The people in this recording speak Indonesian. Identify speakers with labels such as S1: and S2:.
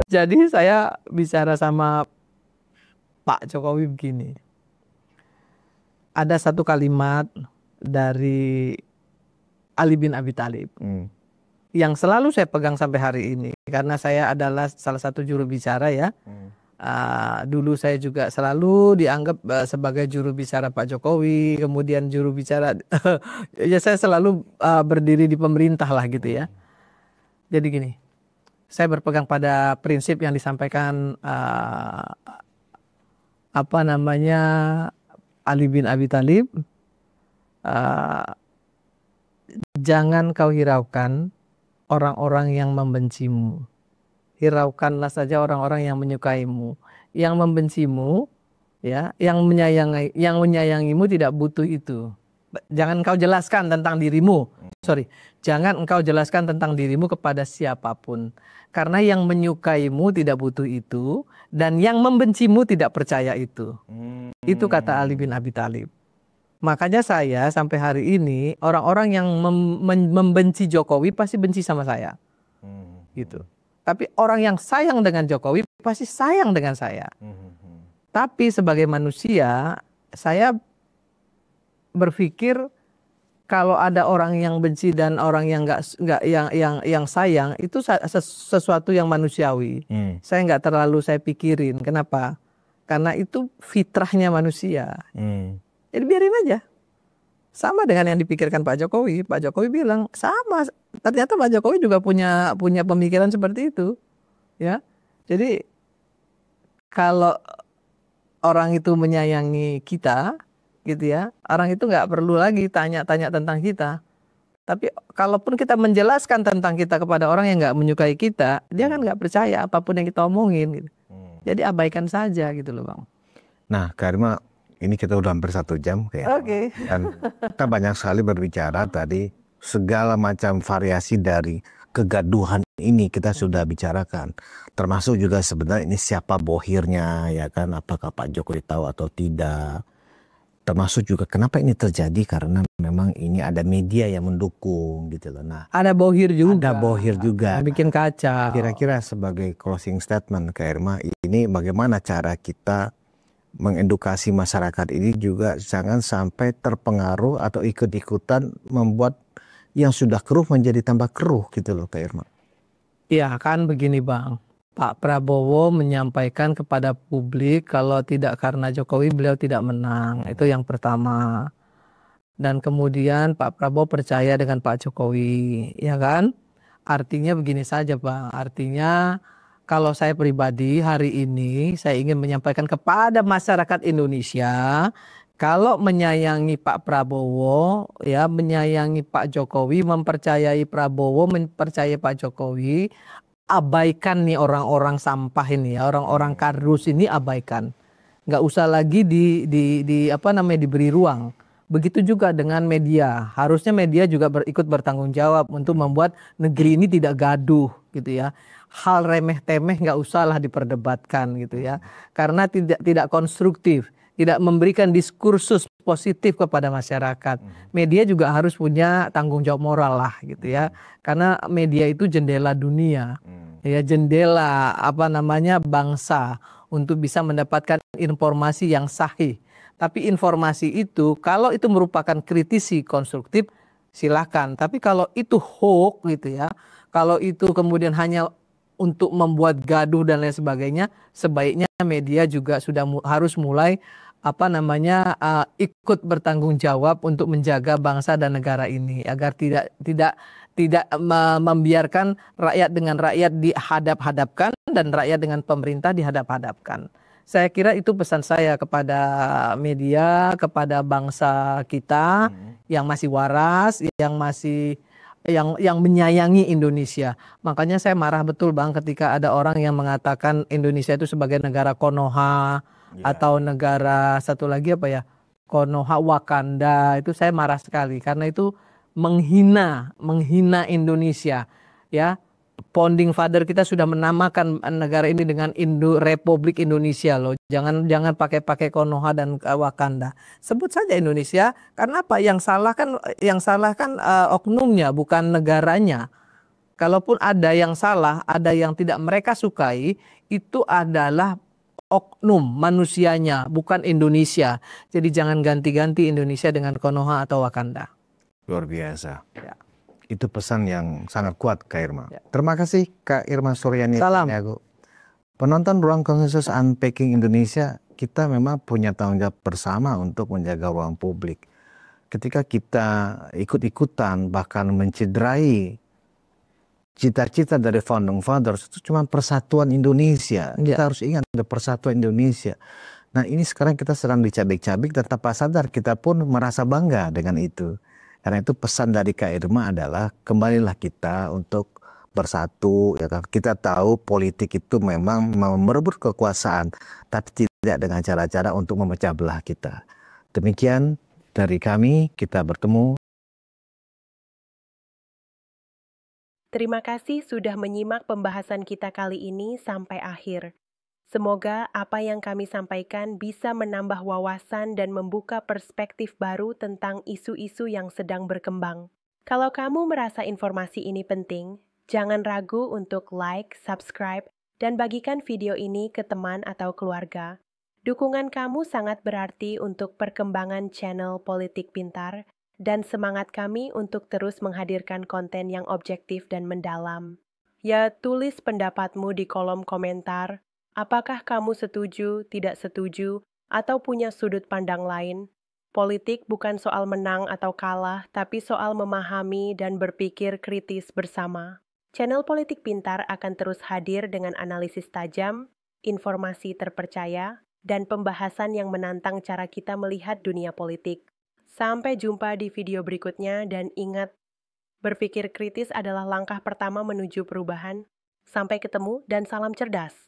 S1: Jadi saya bicara sama Pak Jokowi begini. Ada satu kalimat dari Ali bin Abi Thalib yang selalu saya pegang sampai hari ini karena saya adalah salah satu juru bicara ya. Dulu saya juga selalu dianggap sebagai juru bicara Pak Jokowi, kemudian juru bicara ya saya selalu berdiri di pemerintah lah gitu ya. Jadi gini, saya berpegang pada prinsip yang disampaikan Ali bin Abi Thalib. Jangan kau hiraukan orang-orang yang membencimu. Hiraukanlah saja orang-orang yang menyukaimu. Yang membencimu, ya, yang menyayangimu tidak butuh itu. Jangan engkau jelaskan tentang dirimu. Jangan engkau jelaskan tentang dirimu kepada siapapun. Karena yang menyukaimu tidak butuh itu, dan yang membencimu tidak percaya itu. Itu kata Ali bin Abi Thalib. Makanya saya sampai hari ini orang-orang yang membenci Jokowi pasti benci sama saya. Gitu. Tapi orang yang sayang dengan Jokowi pasti sayang dengan saya. Tapi sebagai manusia, saya berpikir kalau ada orang yang benci dan orang yang yang sayang itu sesuatu yang manusiawi. Saya nggak terlalu saya pikirin. Kenapa? Karena itu fitrahnya manusia. Jadi biarin aja. Sama dengan yang dipikirkan Pak Jokowi. Pak Jokowi bilang sama. Ternyata Pak Jokowi juga punya pemikiran seperti itu. Ya. Jadi kalau orang itu menyayangi kita, gitu ya, orang itu nggak perlu lagi tanya-tanya tentang kita. Tapi kalaupun kita menjelaskan tentang kita kepada orang yang nggak menyukai kita, dia kan nggak percaya apapun yang kita omongin. Gitu. Jadi abaikan saja gitu loh Bang.
S2: Nah karena ini kita udah hampir 1 jam
S1: Oke.
S2: Dan kita banyak sekali berbicara tadi, segala macam variasi dari kegaduhan ini kita sudah bicarakan. Termasuk juga sebenarnya ini siapa bohirnya, ya kan, apakah Pak Jokowi tahu atau tidak. Termasuk juga kenapa ini terjadi, karena memang ini ada media yang mendukung gitu loh. Nah,
S1: ada bohir juga.
S2: Ada bohir juga.
S1: Bikin kacau.
S2: Kira-kira sebagai closing statement Kak Irma, ini bagaimana cara kita mengedukasi masyarakat ini juga jangan sampai terpengaruh atau ikut-ikutan membuat yang sudah keruh menjadi tambah keruh gitu loh Kak Irma.
S1: Iya kan begini Bang, Pak Prabowo menyampaikan kepada publik kalau tidak karena Jokowi beliau tidak menang, itu yang pertama. Dan kemudian Pak Prabowo percaya dengan Pak Jokowi, ya kan? Artinya begini saja Bang, artinya kalau saya pribadi hari ini saya ingin menyampaikan kepada masyarakat Indonesia, kalau menyayangi Pak Prabowo, ya menyayangi Pak Jokowi, mempercayai Prabowo, mempercayai Pak Jokowi, abaikan nih orang-orang sampah ini ya, orang-orang kardus ini abaikan. Nggak usah lagi diberi ruang. Begitu juga dengan media. Harusnya media juga ikut bertanggung jawab untuk membuat negeri ini tidak gaduh gitu ya. Hal remeh-temeh nggak usahlah diperdebatkan gitu ya. Karena tidak konstruktif, tidak memberikan diskursus positif kepada masyarakat. Media juga harus punya tanggung jawab moral lah gitu ya. Karena media itu jendela dunia. Ya, jendela bangsa untuk bisa mendapatkan informasi yang sahih. Tapi informasi itu kalau itu merupakan kritisi konstruktif silahkan. Tapi kalau itu hoax gitu ya, kalau itu kemudian hanya untuk membuat gaduh dan lain sebagainya, sebaiknya media juga sudah harus mulai ikut bertanggung jawab untuk menjaga bangsa dan negara ini agar tidak membiarkan rakyat dengan rakyat dihadap-hadapkan dan rakyat dengan pemerintah dihadap-hadapkan. Saya kira itu pesan saya kepada media, kepada bangsa kita yang masih waras, yang menyayangi Indonesia. Makanya saya marah betul Bang ketika ada orang yang mengatakan Indonesia itu sebagai negara Konoha atau negara satu lagi Konoha Wakanda. Itu saya marah sekali karena itu menghina Indonesia ya. Founding father kita sudah menamakan negara ini dengan Republik Indonesia loh. Jangan pakai Konoha dan Wakanda. Sebut saja Indonesia. Karena apa? Yang salah kan oknumnya bukan negaranya. kalaupun ada yang salah, ada yang tidak mereka sukai, itu adalah oknum manusianya, bukan Indonesia. Jadi jangan ganti-ganti Indonesia dengan Konoha atau Wakanda.
S2: Luar biasa.
S1: Ya.
S2: Itu pesan yang sangat kuat Kak Irma.
S1: Ya.
S2: Terima kasih Kak Irma Suryani.
S1: Salam.
S2: Penonton Ruang Konsensus Unpacking Indonesia, kita memang punya tanggung jawab bersama untuk menjaga ruang publik. Ketika kita ikut-ikutan bahkan mencederai cita-cita dari founding fathers, itu cuma persatuan Indonesia. Kita harus ingat ada persatuan Indonesia. Nah ini sekarang kita sedang dicabik-cabik dan tanpa sadar kita pun merasa bangga dengan itu. Karena itu pesan dari Kak Irma adalah kembalilah kita untuk bersatu. Ya kan? Kita tahu politik itu memang merebut kekuasaan, tapi tidak dengan cara-cara untuk memecah belah kita. Demikian dari kami, kita bertemu.
S3: Terima kasih sudah menyimak pembahasan kita kali ini sampai akhir. Semoga apa yang kami sampaikan bisa menambah wawasan dan membuka perspektif baru tentang isu-isu yang sedang berkembang. Kalau kamu merasa informasi ini penting, jangan ragu untuk like, subscribe, dan bagikan video ini ke teman atau keluarga. Dukungan kamu sangat berarti untuk perkembangan channel Politik Pintar dan semangat kami untuk terus menghadirkan konten yang objektif dan mendalam. Ya, tulis pendapatmu di kolom komentar. Apakah kamu setuju, tidak setuju, atau punya sudut pandang lain? Politik bukan soal menang atau kalah, tapi soal memahami dan berpikir kritis bersama. Channel Politik Pintar akan terus hadir dengan analisis tajam, informasi terpercaya, dan pembahasan yang menantang cara kita melihat dunia politik. Sampai jumpa di video berikutnya dan ingat, berpikir kritis adalah langkah pertama menuju perubahan. Sampai ketemu dan salam cerdas.